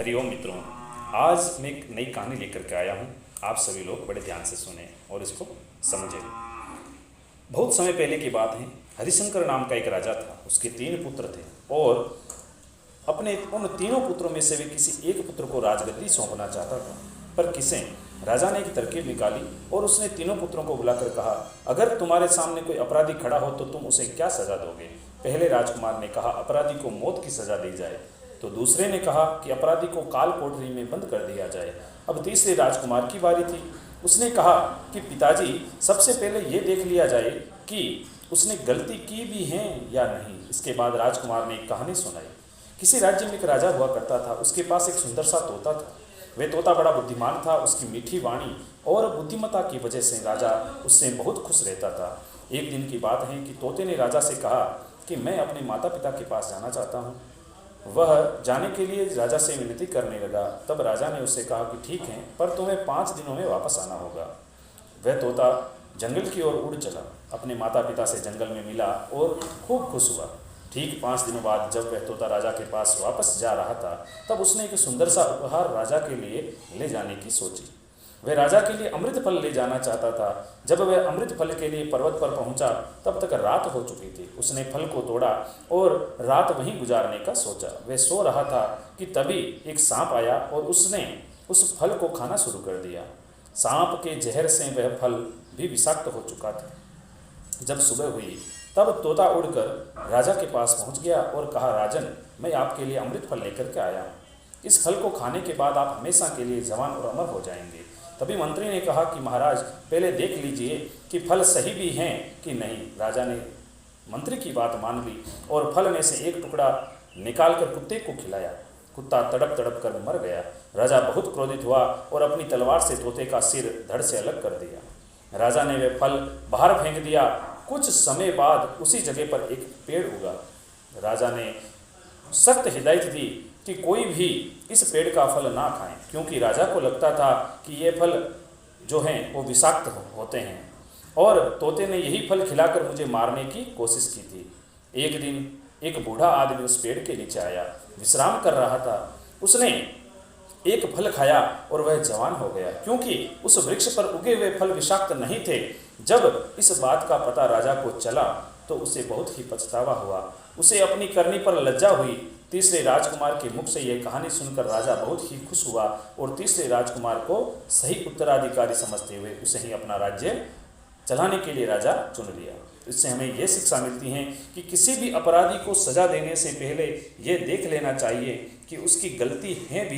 हरिओम मित्रों, आज मैं एक नई कहानी लेकर के आया हूँ। आप सभी लोग बड़े ध्यान से सुने और इसको समझें। बहुत समय पहले की बात है। हरिशंकर नाम का एक राजा था। उसके 3 पुत्र थे और अपने उन तीनों पुत्रों में से वे किसी एक पुत्र को राजगद्दी सौंपना चाहता था। पर किसे राजा ने एक तरकीब निकाली और उसने तीनों पुत्रों को बुलाकर कहा, अगर तुम्हारे सामने कोई अपराधी खड़ा हो तो तुम उसे क्या सजा दोगे? पहले राजकुमार ने कहा, अपराधी को मौत की सजा दी जाए। तो दूसरे ने कहा कि अपराधी को काल कोठरी में बंद कर दिया जाए। अब तीसरे राजकुमार की बारी थी। उसने कहा कि पिताजी, सबसे पहले ये देख लिया जाए कि उसने गलती की भी है या नहीं। इसके बाद राजकुमार ने एक कहानी सुनाई। किसी राज्य में एक राजा हुआ करता था। उसके पास एक सुंदर सा तोता था। वह तोता बड़ा बुद्धिमान था। उसकी मीठी वाणी और बुद्धिमत्ता की वजह से राजा उससे बहुत खुश रहता था। एक दिन की बात है कि तोते ने राजा से कहा कि मैं अपने माता पिता के पास जाना चाहता हूँ। वह जाने के लिए राजा से विनती करने लगा। तब राजा ने उससे कहा कि ठीक है, पर तुम्हें 5 दिनों में वापस आना होगा। वह तोता जंगल की ओर उड़ चला। अपने माता पिता से जंगल में मिला और खूब खुश हुआ। ठीक 5 दिनों बाद जब वह तोता राजा के पास वापस जा रहा था, तब उसने एक सुंदर सा उपहार राजा के लिए ले जाने की सोची। वह राजा के लिए अमृत फल ले जाना चाहता था। जब वह अमृत फल के लिए पर्वत पर पहुंचा, तब तक रात हो चुकी थी। उसने फल को तोड़ा और रात वहीं गुजारने का सोचा। वह सो रहा था कि तभी एक सांप आया और उसने उस फल को खाना शुरू कर दिया। सांप के जहर से वह फल भी विषाक्त हो चुका था। जब सुबह हुई, तब तोता उड़कर राजा के पास पहुंच गया और कहा, राजन, मैं आपके लिए अमृत फल लेकर के आया हूँ। इस फल को खाने के बाद आप हमेशा के लिए जवान और अमर हो जाएंगे। तभी मंत्री ने कहा कि महाराज, पहले देख लीजिए कि फल सही भी हैं कि नहीं। राजा ने मंत्री की बात मान ली और फल में से एक टुकड़ा निकालकर कुत्ते को खिलाया। कुत्ता तड़प तड़प कर मर गया। राजा बहुत क्रोधित हुआ और अपनी तलवार से तोते का सिर धड़ से अलग कर दिया। राजा ने वह फल बाहर फेंक दिया। कुछ समय बाद उसी जगह पर एक पेड़ उगा। राजा ने सख्त हिदायत दी कि कोई भी इस पेड़ का फल ना खाएं, क्योंकि राजा को लगता था कि ये फल जो हैं वो विषाक्त होते हैं और तोते ने यही फल खिलाकर मुझे मारने की कोशिश की थी। एक दिन एक बूढ़ा आदमी उस पेड़ के नीचे आया, विश्राम कर रहा था। उसने एक फल खाया और वह जवान हो गया, क्योंकि उस वृक्ष पर उगे हुए फल विषाक्त नहीं थे। जब इस बात का पता राजा को चला तो उसे बहुत ही पछतावा हुआ। उसे अपनी करनी पर लज्जा हुई। तीसरे राजकुमार के मुख से यह कहानी सुनकर राजा बहुत ही खुश हुआ और तीसरे राजकुमार को सही उत्तराधिकारी समझते हुए उसे ही अपना राज्य चलाने के लिए राजा चुन लिया। इससे हमें यह शिक्षा मिलती है कि किसी भी अपराधी को सजा देने से पहले यह देख लेना चाहिए कि उसकी गलती है भी